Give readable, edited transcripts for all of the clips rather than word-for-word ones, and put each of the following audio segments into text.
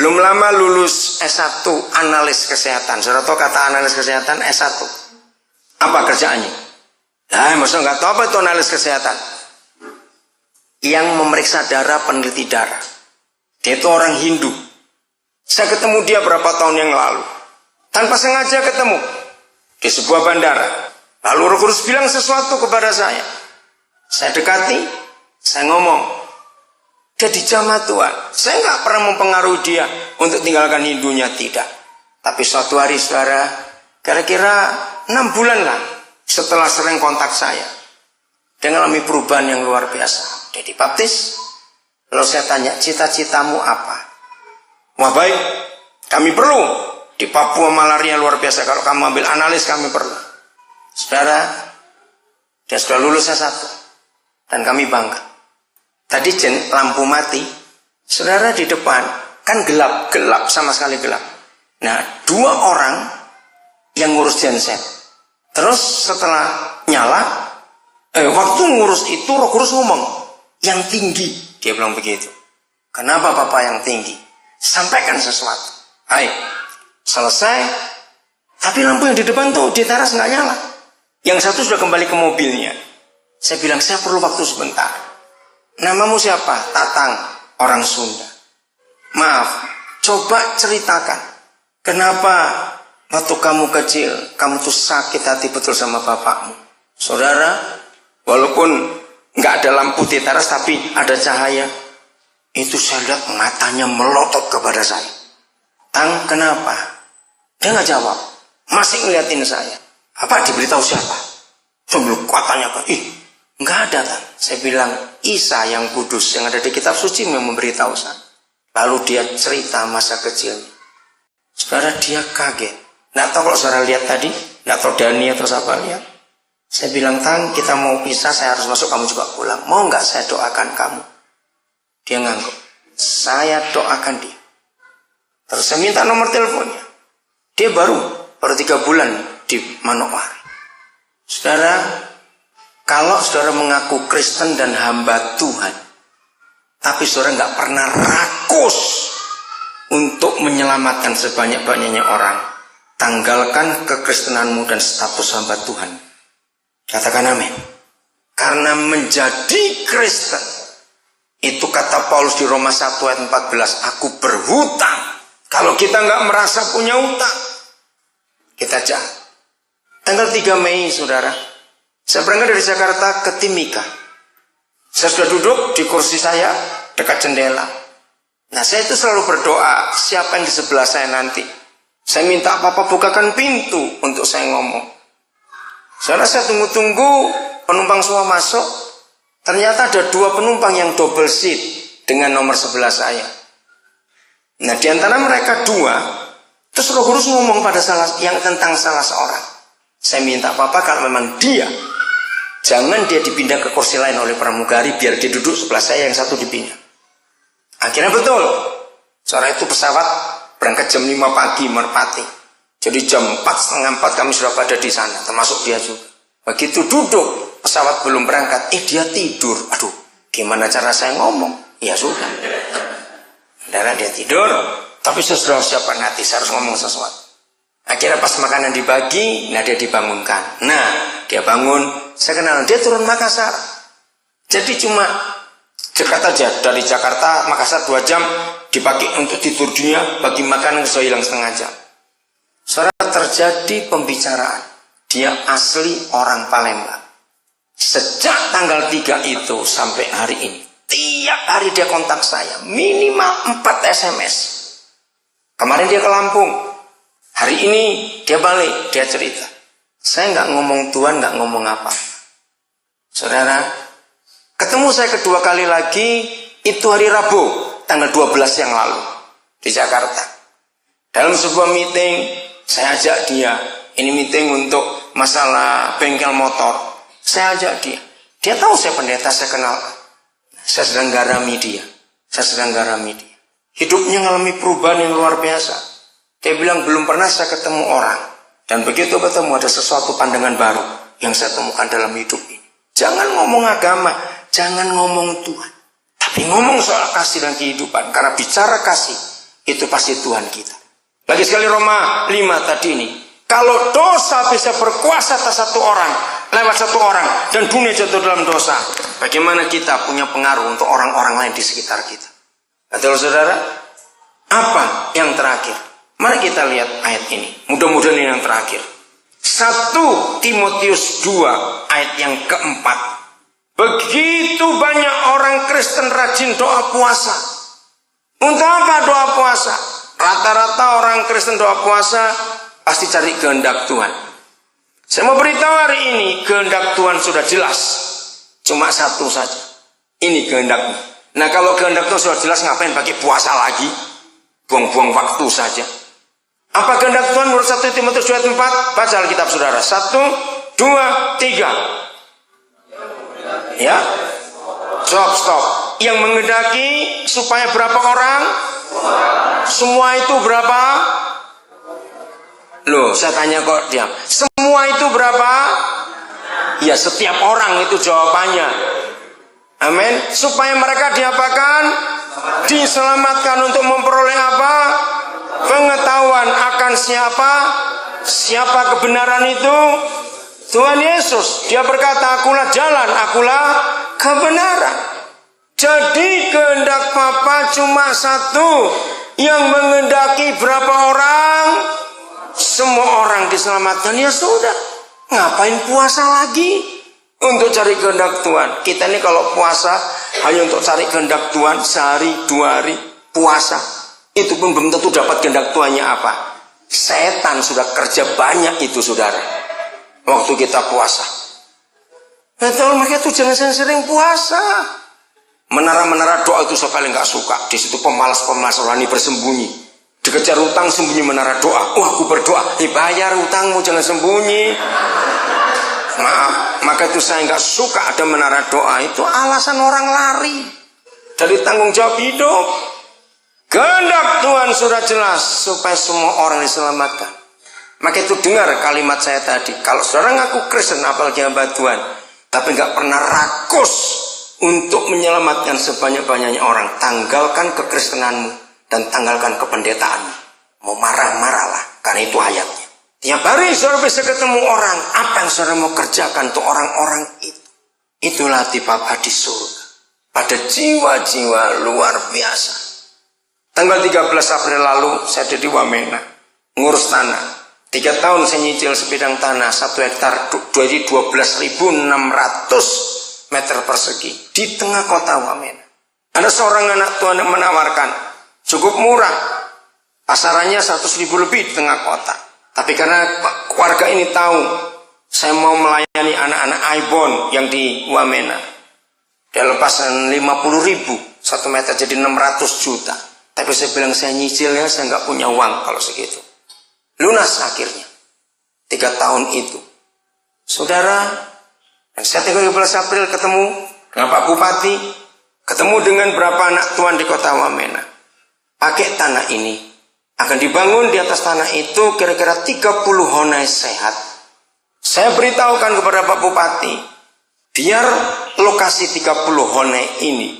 Belum lama lulus S1 analis kesehatan. Saudara tahu kata analis kesehatan S1? Apa kerjaannya? Nah, maksudnya nggak tahu apa itu analis kesehatan. Yang memeriksa darah, peneliti darah. Dia itu orang Hindu. Saya ketemu dia berapa tahun yang lalu. Tanpa sengaja ketemu. Di sebuah bandara. Lalu Roh Kudus bilang sesuatu kepada saya. Saya dekati, saya ngomong. Dia dijamah Tuhan. Saya nggak pernah mempengaruhi dia untuk tinggalkan Hindunya, tidak. Tapi suatu hari saudara, kira-kira 6 bulan lah setelah sering kontak saya, dia mengalami perubahan yang luar biasa. Dia dibaptis. Lalu saya tanya, cita-citamu apa? Wah baik, kami perlu. Di Papua malaria luar biasa. Kalau kamu ambil analis, kami perlu. Saudara, dia sudah lulus S1. Dan kami bangga. Tadi lampu mati, saudara di depan, kan gelap sama sekali gelap. Nah, 2 orang yang ngurus genset. Terus setelah nyala, waktu ngurus itu Roh Kudus ngomong, yang tinggi, dia bilang begitu. Kenapa Bapak yang tinggi? Sampaikan sesuatu. Hai, selesai, tapi lampu yang di depan tuh di teras nggak nyala. Yang satu sudah kembali ke mobilnya. Saya bilang, saya perlu waktu sebentar. Namamu siapa? Tatang, orang Sunda. Maaf, coba ceritakan. Kenapa waktu kamu kecil, kamu tuh sakit hati betul sama bapakmu? Saudara, walaupun nggak ada lampu di teras, tapi ada cahaya. Itu saya lihat matanya melotot kepada saya. Tang, kenapa? Dia nggak jawab. Masih ngeliatin saya. Bapak diberitahu siapa? Sebelum kuatannya apa? Nggak ada, Tang. Saya bilang, Isa yang kudus yang ada di kitab suci yang memberitahu saya. Lalu dia cerita masa kecilnya. Saudara, dia kaget. Nggak tahu kalau saudara lihat tadi, nggak tahu Dani atau siapa lihat. Saya bilang, Tang, kita mau pisah, saya harus masuk, kamu juga pulang. Mau nggak saya doakan kamu? Dia ngangguk. Saya doakan dia. Terus saya minta nomor teleponnya. Dia baru 3 bulan di Manokwari. Saudara, kalau saudara mengaku Kristen dan hamba Tuhan, tapi saudara nggak pernah rakus untuk menyelamatkan sebanyak-banyaknya orang, tanggalkan kekristenanmu dan status hamba Tuhan. Katakan amin. Karena menjadi Kristen, itu kata Paulus di Roma 1 ayat 14, aku berhutang. Kalau kita nggak merasa punya hutang, kita jahat. Tanggal 3 Mei, saudara, saya berangkat dari Jakarta ke Timika. Saya sudah duduk di kursi saya dekat jendela. Nah, saya itu selalu berdoa, siapa yang di sebelah saya nanti. Saya minta Bapak bukakan pintu untuk saya ngomong. Saudara, saya tunggu-tunggu penumpang semua masuk. Ternyata ada 2 penumpang yang double seat dengan nomor sebelah saya. Nah, di antara mereka 2, terus Roh Kudus ngomong pada tentang salah seorang. Saya minta Bapak kalau memang dia, jangan dia dipindah ke kursi lain oleh pramugari, biar dia duduk sebelah saya, yang satu dipindah. Akhirnya betul. Soalnya itu pesawat berangkat jam 5 pagi Merpati. Jadi jam 3:30 kami sudah pada di sana, termasuk dia juga. Begitu duduk, pesawat belum berangkat, dia tidur. Aduh, gimana cara saya ngomong? Ya sudah. Saudara, dia tidur, tapi saya sudah siapkan hati, saya harus ngomong sesuatu. Akhirnya pas makanan dibagi, nah dia dibangunkan. Nah, dia bangun, saya kenal, dia turun Makassar. Jadi cuma dekat aja, dari Jakarta, Makassar 2 jam, dipakai untuk tidur dia, bagi makanan sudah hilang setengah jam. Saudara, terjadi pembicaraan. Dia asli orang Palembang. Sejak tanggal 3 itu sampai hari ini, tiap hari dia kontak saya, minimal 4 SMS. Kemarin dia ke Lampung. Hari ini dia balik, dia cerita. Saya nggak ngomong Tuhan, nggak ngomong apa. Saudara, ketemu saya kedua kali lagi, itu hari Rabu, tanggal 12 yang lalu, di Jakarta. Dalam sebuah meeting, saya ajak dia. Ini meeting untuk masalah bengkel motor. Saya ajak dia. Dia tahu saya pendeta, saya kenal. Saya sedang garami dia. Hidupnya mengalami perubahan yang luar biasa. Dia bilang, belum pernah saya ketemu orang. Dan begitu ketemu, ada sesuatu pandangan baru yang saya temukan dalam hidup ini. Jangan ngomong agama, jangan ngomong Tuhan. Tapi ngomong soal kasih dan kehidupan. Karena bicara kasih, itu pasti Tuhan kita. Lagi sekali Roma 5 tadi ini. Kalau dosa bisa berkuasa atas satu orang, lewat satu orang, dan dunia jatuh dalam dosa, bagaimana kita punya pengaruh untuk orang-orang lain di sekitar kita? Betul saudara? Apa yang terakhir? Mari kita lihat ayat ini. Mudah-mudahan ini yang terakhir. 1 Timotius 2 ayat yang keempat. Begitu banyak orang Kristen rajin doa puasa. Untuk apa doa puasa? Rata-rata orang Kristen doa puasa pasti cari kehendak Tuhan. Saya mau beritahu hari ini, kehendak Tuhan sudah jelas. Cuma satu saja. Ini kehendaknya. Nah kalau kehendak Tuhan sudah jelas, ngapain pakai puasa lagi? Buang-buang waktu saja. Apa kehendak Tuhan menurut 1 Timotius 2 ayat 4? Baca Alkitab saudara. 1, 2, 3. Ya. Stop. Yang menghendaki supaya berapa orang? Semua itu berapa? Loh, saya tanya kok diam. Semua itu berapa? Ya, setiap orang itu jawabannya. Amin. Supaya mereka diapakan? Diselamatkan untuk memperoleh apa? Pengetahuan akan siapa kebenaran itu? Tuhan Yesus. Dia berkata, akulah jalan, akulah kebenaran. Jadi kehendak Bapa cuma satu. Yang menghendaki berapa orang? Semua orang diselamatkan. Ya sudah, ngapain puasa lagi? Untuk cari kehendak Tuhan. Kita ini kalau puasa hanya untuk cari kehendak Tuhan, sehari, 2 hari puasa, itu pun belum tentu dapat kehendak Tuhannya apa. Setan sudah kerja banyak itu saudara, waktu kita puasa. Betul, makanya itu jangan sering puasa. Menara-menara doa itu saya paling gak suka. Di situ pemalas-pemalas rohani bersembunyi. Dikejar utang sembunyi menara doa. Wah, aku berdoa, bayar utangmu, jangan sembunyi. Maaf, maka itu saya nggak suka ada menara doa. Itu alasan orang lari dari tanggung jawab hidup. Kehendak Tuhan sudah jelas supaya semua orang diselamatkan. Maka itu dengar kalimat saya tadi. Kalau saudara ngaku Kristen, apalagi hamba Tuhan, tapi nggak pernah rakus untuk menyelamatkan sebanyak-banyaknya orang, tanggalkan kekristenanmu dan tanggalkan kependetaanmu. Mau marah-marahlah, karena itu ayatnya. Tiap hari saudara bisa ketemu orang. Apa yang saudara mau kerjakan untuk orang-orang itu? Itulah hati Bapa di surga. Pada jiwa-jiwa luar biasa. Tanggal 13 April lalu saya ada di Wamena. Ngurus tanah. 3 tahun saya nyicil sebidang tanah. 1 hektar jadi 12.600 meter persegi. Di tengah kota Wamena. Ada seorang anak Tuhan yang menawarkan. Cukup murah. Pasarannya 100.000 lebih di tengah kota. Tapi karena keluarga ini tahu saya mau melayani anak-anak Aibon yang di Wamena, dia lepasan 50.000 1 meter jadi 600 juta. Tapi saya bilang saya nyicil ya, saya nggak punya uang kalau segitu. Lunas akhirnya 3 tahun itu. Saudara, dan saya 13 April ketemu dengan Pak Bupati, ketemu dengan berapa anak Tuhan di kota Wamena. Pakai tanah ini akan dibangun di atas tanah itu kira-kira 30 honai sehat. Saya beritahukan kepada Pak Bupati, biar lokasi 30 honai ini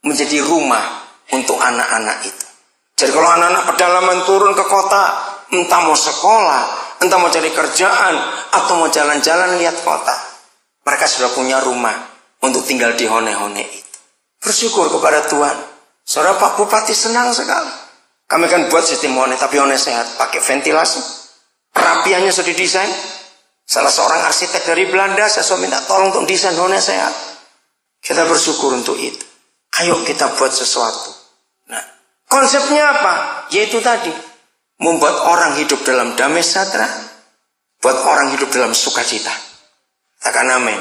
menjadi rumah untuk anak-anak itu. Jadi kalau anak-anak pedalaman turun ke kota, entah mau sekolah, entah mau cari kerjaan, atau mau jalan-jalan lihat kota, mereka sudah punya rumah untuk tinggal di honai-honai itu. Bersyukur kepada Tuhan. Saudara Pak Bupati senang sekali. Kami kan buat sistem honai, tapi honai sehat, pakai ventilasi. Perapiannya sudah didesain. Salah seorang arsitek dari Belanda, saya sudah minta tolong untuk desain honai sehat. Kita bersyukur untuk itu. Ayo kita buat sesuatu. Nah, konsepnya apa? Yaitu tadi, membuat orang hidup dalam damai sejahtera, buat orang hidup dalam sukacita. Katakan amin.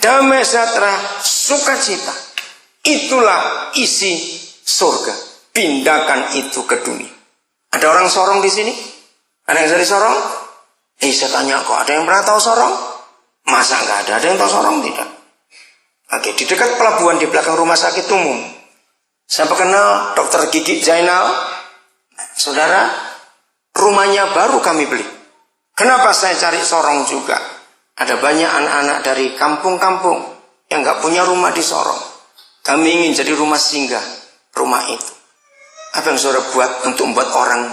Damai sejahtera, sukacita. Itulah isi surga. Pindahkan itu ke dunia. Ada orang sorong di sini? Ada yang dari sorong? Saya tanya kok, ada yang pernah tahu sorong? Masa nggak ada? Ada yang tahu sorong? Tidak. Oke, di dekat pelabuhan di belakang rumah sakit umum, saya kenal Dokter Gigi Zainal. Saudara, rumahnya baru kami beli. Kenapa saya cari sorong juga? Ada banyak anak-anak dari kampung-kampung yang nggak punya rumah di Sorong. Kami ingin jadi rumah singgah, rumah itu. Apa yang saudara buat untuk membuat orang